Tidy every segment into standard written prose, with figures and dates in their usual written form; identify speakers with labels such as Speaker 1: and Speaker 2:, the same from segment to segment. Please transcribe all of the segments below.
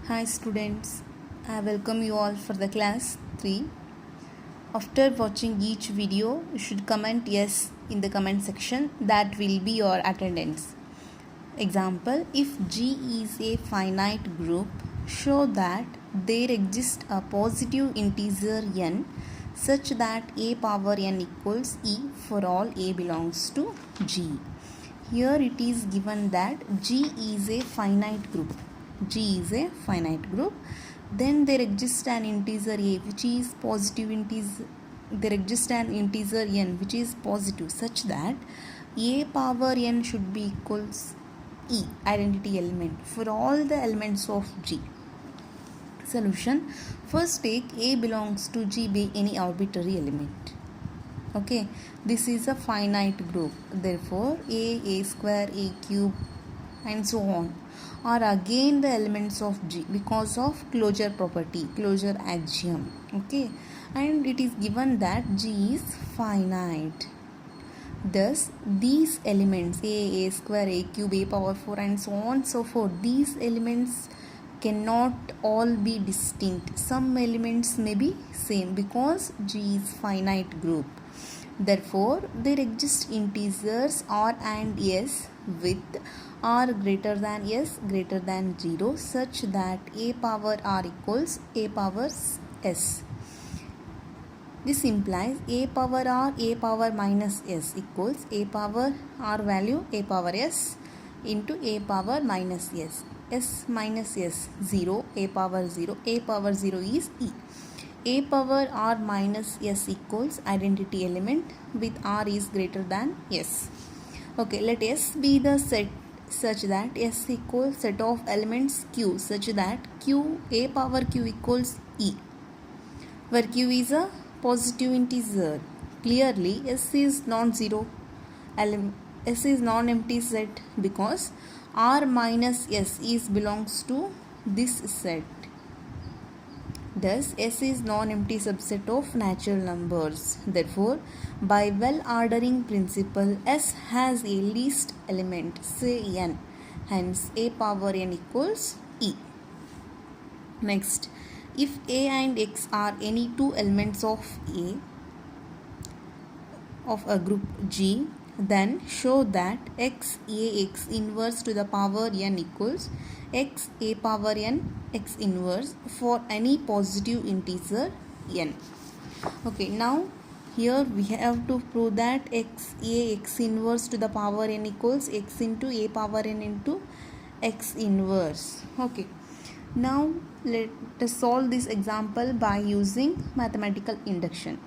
Speaker 1: Hi students, I welcome you all for the class 3. After watching each video, you should comment yes in the comment section. That will be your attendance. Example, if G is a finite group, show that there exists a positive integer n such that a power n equals e for all a belongs to G. Here it is given that G is a finite group. G is a finite group. Then there exists an integer a which is positive integer. There exists an integer n which is positive such that a power n should be equals e, identity element, for all the elements of G. Solution. First take a belongs to G by any arbitrary element. Okay, this is a finite group. Therefore, a square, a cube and so on are again the elements of G because of closure property, closure axiom. Okay, and it is given that G is finite. Thus, these elements a square, a cube, a power 4 and so on so forth, these elements cannot all be distinct. Some elements may be same because G is finite group. Therefore, there exist integers r and s with r greater than s greater than 0 such that a power r equals a power s. This implies a power r, a power minus s equals a power r value, a power s into a power minus s. S minus s 0, a power 0, a power 0 is e. A power r minus s equals identity element with r is greater than s. Okay, let s be the set such that s equals set of elements q such that q, a power q equals e, where q is a positive integer. Clearly s is non-zero element, s is non-empty set because r minus s is belongs to this set. Thus, S is non-empty subset of natural numbers. Therefore, by well-ordering principle, S has a least element, say n. Hence, a power n equals e. Next, if a and x are any two elements of a group G, then show that x inverse to the power n equals x a power n x inverse for any positive integer n. Okay, now here we have to prove that x inverse to the power n equals x into a power n into x inverse. Okay, now let us solve this example by using mathematical induction.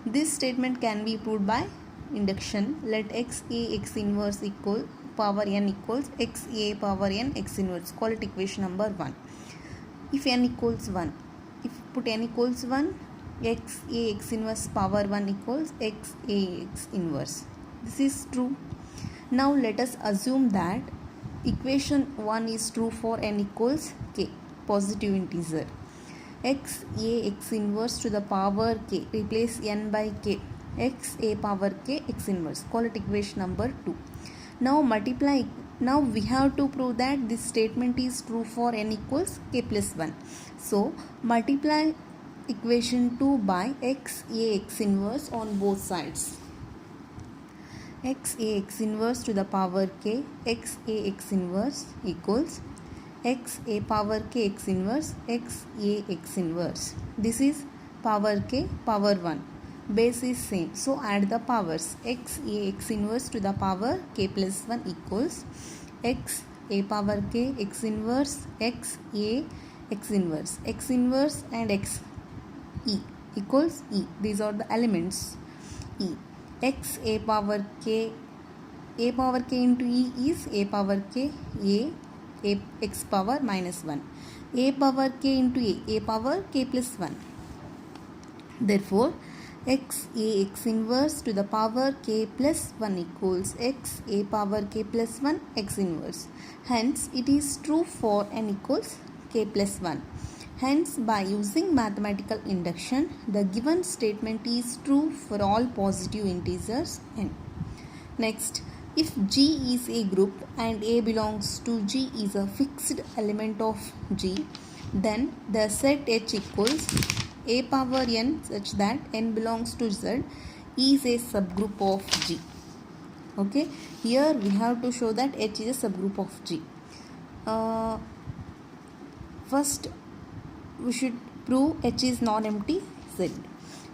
Speaker 1: This statement can be proved by induction. Let x inverse equal power n equals x a power n x inverse. Call it equation number 1. If n equals 1, if put n equals 1, x inverse power 1 equals x inverse. This is true. Now let us assume that equation 1 is true for n equals k, positive integer. X inverse to the power k, replace n by k, x a power k x inverse. Call it equation number 2. Now multiply. Now we have to prove that this statement is true for n equals k plus 1. So multiply equation 2 by x inverse on both sides. X inverse to the power k x inverse equals x a power k x inverse x inverse. This is power k power 1. Base is same, so add the powers. X inverse to the power k plus 1 equals x a power k x inverse x inverse. X inverse and x e equals e. These are the elements e. X a power k into e is a power k a x power minus 1. A power k into a power k plus 1. Therefore, x inverse to the power k plus 1 equals x a power k plus 1 x inverse. Hence, it is true for n equals k plus 1. Hence, by using mathematical induction, the given statement is true for all positive integers n. Next, If G is a group and A belongs to G is a fixed element of G, then the set H equals A power n such that n belongs to Z is a subgroup of G. Okay, here we have to show that H is a subgroup of G. First, we should prove H is non-empty Z.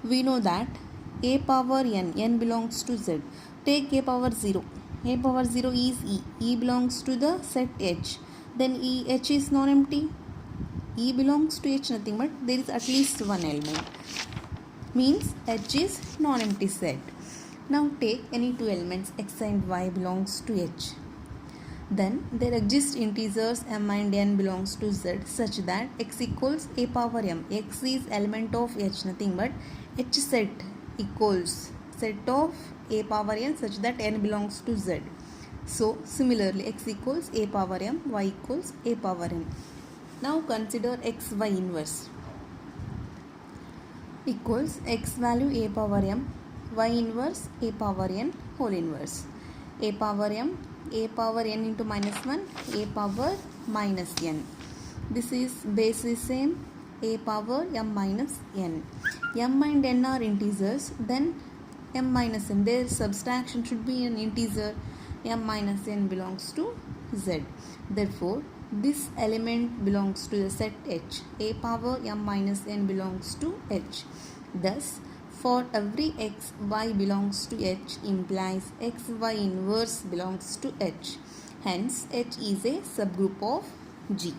Speaker 1: We know that A power n belongs to Z. Take A power 0. A power 0 is E. E belongs to the set H. Then H is non-empty. E belongs to H nothing but there is at least one element. Means H is non-empty set. Now take any two elements X and Y belongs to H. Then there exist integers m and n belongs to Z such that X equals A power m. X is element of H nothing but H set equals set of A power n such that n belongs to Z. So similarly X equals A power m, Y equals A power n. Now consider X Y inverse equals X value A power m, Y inverse A power n whole inverse. A power m, A power n into minus 1, A power minus n. This is base is same, A power m minus n. M and n are integers, then m minus n, their subtraction should be an integer. M minus n belongs to Z. Therefore, this element belongs to the set H. A power m minus n belongs to H. Thus, for every x, y belongs to H implies x, y inverse belongs to H. Hence, H is a subgroup of G.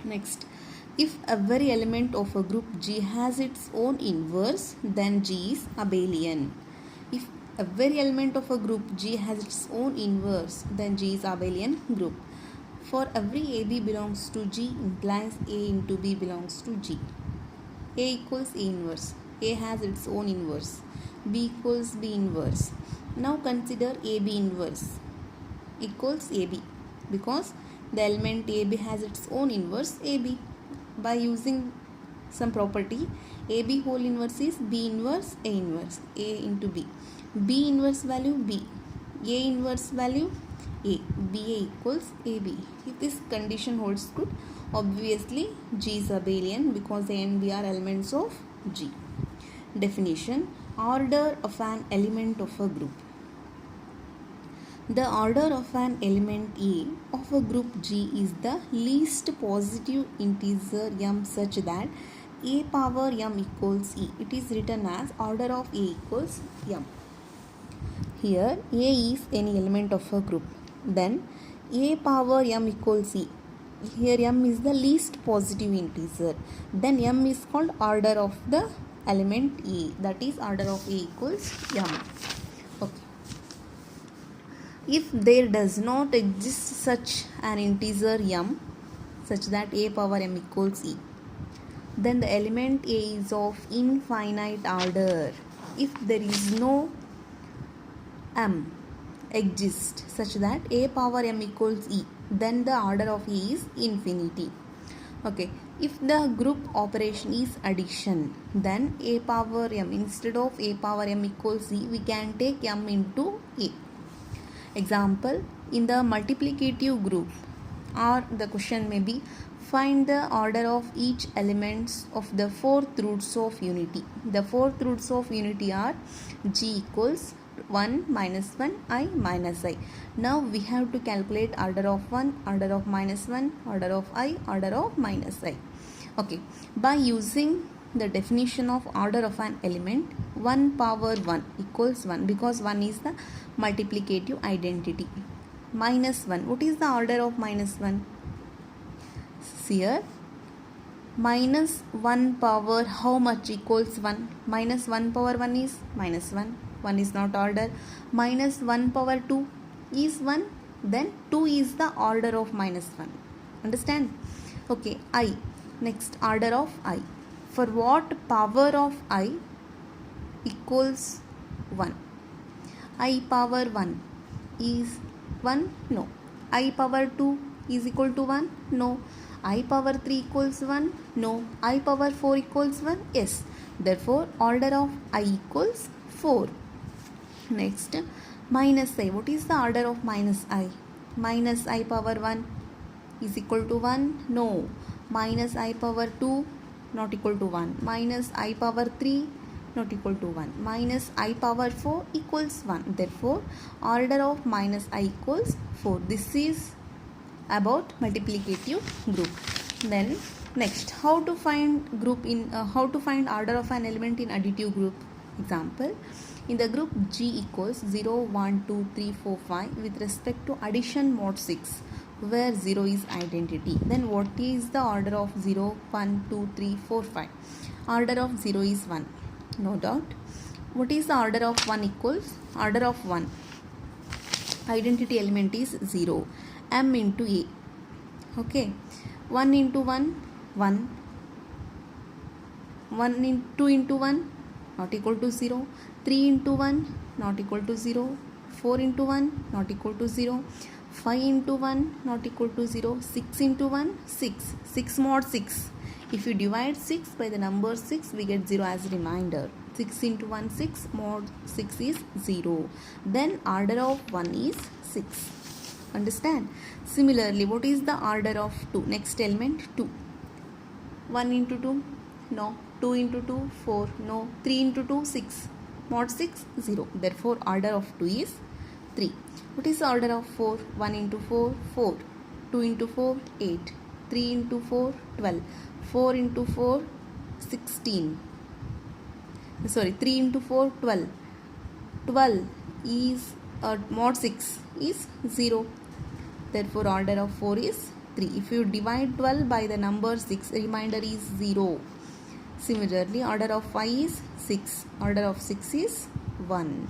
Speaker 1: Next, if every element of a group G has its own inverse, then G is abelian. If every element of a group G has its own inverse, then G is abelian group. For every AB belongs to G implies A into B belongs to G. A equals A inverse. A has its own inverse. B equals B inverse. Now consider AB inverse equals AB because the element AB has its own inverse AB. By using some property, AB whole inverse is B inverse A inverse, A into B. B inverse value B, A inverse value A, BA equals AB. If this condition holds good, obviously G is abelian because A and B are elements of G. Definition: order of an element of a group. The order of an element A of a group G is the least positive integer m such that A power m equals E. It is written as order of A equals m. Here A is any element of a group. Then A power m equals E. Here m is the least positive integer. Then m is called order of the element A. That is order of A equals m. Okay. If there does not exist such an integer m such that A power m equals E, then the element A is of infinite order. If there is no m exists such that A power m equals E, then the order of A is infinity. Okay, if the group operation is addition, then A power m instead of A power m equals E, we can take m into A. Example, in the multiplicative group, or the question may be find the order of each elements of the fourth roots of unity. The fourth roots of unity are G equals 1 minus 1 I minus I. Now we have to calculate order of 1, order of minus 1, order of I, order of minus I. Okay, by using the definition of order of an element, 1 power 1 equals 1 because 1 is the multiplicative identity. Minus 1, what is the order of minus 1? Here minus 1 power how much equals 1? Minus 1 power 1 is minus 1. 1 is not order. Minus 1 power 2 is 1. Then 2 is the order of minus 1. Understand? Okay, I. Next, order of I. For what power of I equals 1? I power 1 is 1? No. I power 2 is equal to 1? No. I power 3 equals 1? No. I power 4 equals 1? Yes. Therefore, order of I equals 4. Next, Minus I. What is the order of minus I? Minus I power 1 is equal to 1? No. Minus I power 2 not equal to 1. Minus I power 3 not equal to 1. Minus I power 4 equals 1. Therefore, order of minus I equals 4. This is about multiplicative group. Then next, how to find order of an element in additive group. Example, in the group G equals 0, 1, 2, 3, 4, 5 with respect to addition mod 6, where 0 is identity. Then what is the order of 0, 1, 2, 3, 4, 5? Order of 0 is 1. No doubt. What is the order of 1 equals? Order of 1. Identity element is 0. M into A. Okay. 1 into 1, 1. 1 in 2 into 1 not equal to 0. 3 into 1 not equal to 0. 4 into 1 not equal to 0. 5 into 1 not equal to 0. 6 into 1, 6. 6 mod 6. If you divide 6 by the number 6, we get 0 as a remainder. 6 into 1, 6. Mod 6 is 0. Then order of 1 is 6. Understand? Similarly, what is the order of 2? Next element 2. 1 into 2? No. 2 into 2? 4? No. 3 into 2? 6. Mod 6? 0. Therefore, order of 2 is 3. What is the order of 4? 1 into 4? 4. 2 into 4? 8. 3 into 4? 12. 4 into 4? 16. Sorry, 3 into 4? 12. 12 is mod 6 is 0. Therefore, order of 4 is 3. If you divide 12 by the number 6, remainder is 0. Similarly, order of 5 is 6. Order of 6 is 1.